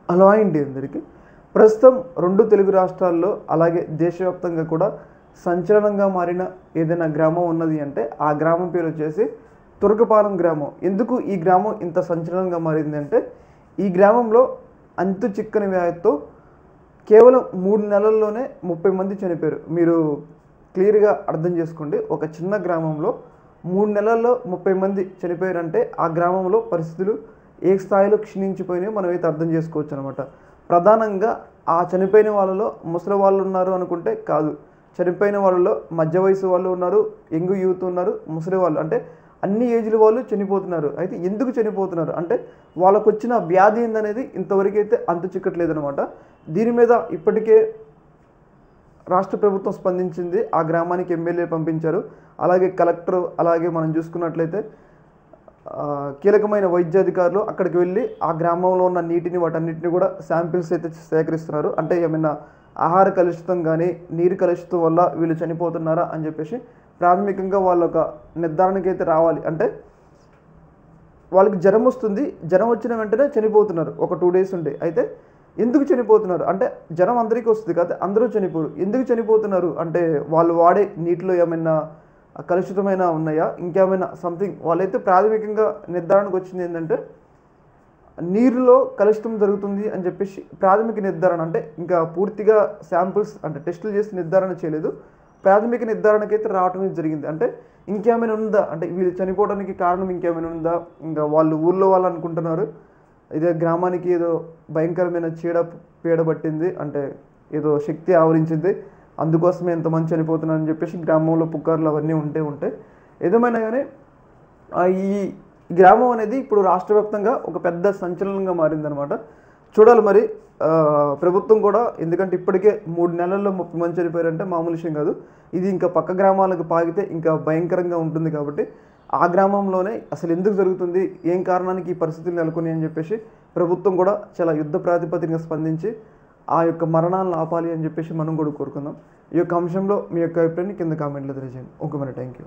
Hello అండి అందరికీ. ప్రస్తుతం 2 తెలుగు రాష్ట్రాల్లో అలాగే దేశవ్యాప్తంగా కూడా సంచలనంగా మారిన ఏదైనా గ్రామం ఉన్నది అంటే ఆ గ్రామం పేరు వచ్చేసి తురకపాలెం గ్రామం. ఎందుకు ఈ గ్రామం ఇంత సంచలనంగా మారింది అంటే ఈ గ్రామంలో అంతు చిక్కని వ్యాధితో కేవలం 3 నెలల్లోనే 30 మంది చనిపోయారు. మీరు క్లియర్‌గా అర్థం చేసుకోండి. ఒక చిన్న గ్రామంలో 3 నెలల్లో 30 మంది చనిపోయారంటే ఆ గ్రామంలో పరిస్థితులు ఏ స్థాయిలో క్షీణించిపోయినాయో మనమైతే అర్థం చేసుకోవచ్చనమాట. ప్రధానంగా ఆ చనిపోయిన వాళ్ళలో ముసలి వాళ్ళు ఉన్నారు అనుకుంటే కాదు. చనిపోయిన వాళ్ళలో మధ్య వయసు వాళ్ళు ఉన్నారు, యంగ్ యూత్ ఉన్నారు, ముసలి వాళ్ళు అంటే అన్ని ఏజ్‌ల వాళ్ళు చనిపోతున్నారు. అయితే ఎందుకు చనిపోతున్నారు అంటే వాళ్ళకొచ్చిన వ్యాధి ఏందనేది ఇంతవరకైతే అంతు చిక్కట్లేదనమాట. దీని మీద ఇప్పటికే రాష్ట్ర ప్రభుత్వం స్పందించింది. ఆ గ్రామానికి ఎమ్మెల్యే పంపించారు. అలాగే కలెక్టర్, అలాగే మనం చూసుకున్నట్లయితే కీలకమైన వైద్యాధికారులు అక్కడికి వెళ్ళి ఆ గ్రామంలో ఉన్న నీటిని వాటన్నిటిని కూడా శాంపిల్స్ అయితే సేకరిస్తున్నారు. అంటే ఏమైనా ఆహార కలుషితం కానీ నీరు కలుషితం వల్ల వీళ్ళు చనిపోతున్నారా అని చెప్పేసి ప్రాథమికంగా వాళ్ళు ఒక నిర్ధారణకి అయితే రావాలి. అంటే వాళ్ళకి జ్వరం వస్తుంది, జ్వరం వచ్చిన వెంటనే చనిపోతున్నారు ఒక 2 డేస్ ఉండి. అయితే ఎందుకు చనిపోతున్నారు అంటే జ్వరం అందరికీ వస్తుంది కదా, అందరూ చనిపోరు. ఎందుకు చనిపోతున్నారు అంటే వాళ్ళు వాడే నీటిలో ఏమైనా కలుషితమైన ఉన్నాయా, ఇంకేమైనా సంథింగ్ వాళ్ళైతే ప్రాథమికంగా నిర్ధారణకు వచ్చింది ఏంటంటే నీరులో కలుషితం జరుగుతుంది అని చెప్పేసి ప్రాథమిక నిర్ధారణ. అంటే ఇంకా పూర్తిగా శాంపుల్స్ అంటే టెస్టులు చేసి నిర్ధారణ చేయలేదు. ప్రాథమిక నిర్ధారణకైతే రావటం జరిగింది. అంటే ఇంకేమైనా ఉందా అంటే వీళ్ళు చనిపోవడానికి కారణం ఇంకేమైనా ఉందా, ఇంకా వాళ్ళు ఊళ్ళో వాళ్ళు అనుకుంటున్నారు ఇదే గ్రామానికి ఏదో భయంకరమైన పీడ పట్టింది, అంటే ఏదో శక్తి ఆవరించింది, అందుకోసమే ఎంతమంది చనిపోతున్నారని చెప్పేసి గ్రామంలో పుకార్లు అవన్నీ ఉంటాయి. ఏదేమైనా కానీ ఈ గ్రామం అనేది ఇప్పుడు రాష్ట్ర వ్యాప్తంగా ఒక పెద్ద సంచలనంగా మారిందనమాట. చూడాలి మరి ప్రభుత్వం కూడా, ఎందుకంటే ఇప్పటికే 3 నెలల్లో 30 మంది చనిపోయారంటే మామూలు విషయం కాదు. ఇది ఇంకా పక్క గ్రామాలకు పాకితే ఇంకా భయంకరంగా ఉంటుంది. కాబట్టి ఆ గ్రామంలోనే అసలు ఎందుకు జరుగుతుంది, ఏం కారణానికి ఈ పరిస్థితులు నెలకొని అని చెప్పేసి ప్రభుత్వం కూడా చాలా యుద్ధ ప్రాతిపదికగా స్పందించి ఆ యొక్క మరణాలను ఆపాలి అని చెప్పేసి మనం కూడా కోరుకుందాం. ఈ యొక్క అంశంలో మీ యొక్క అభిప్రాయాన్ని కింద కామెంట్లో తెలియజేయండి. ఓకే మరి, థ్యాంక్ యూ.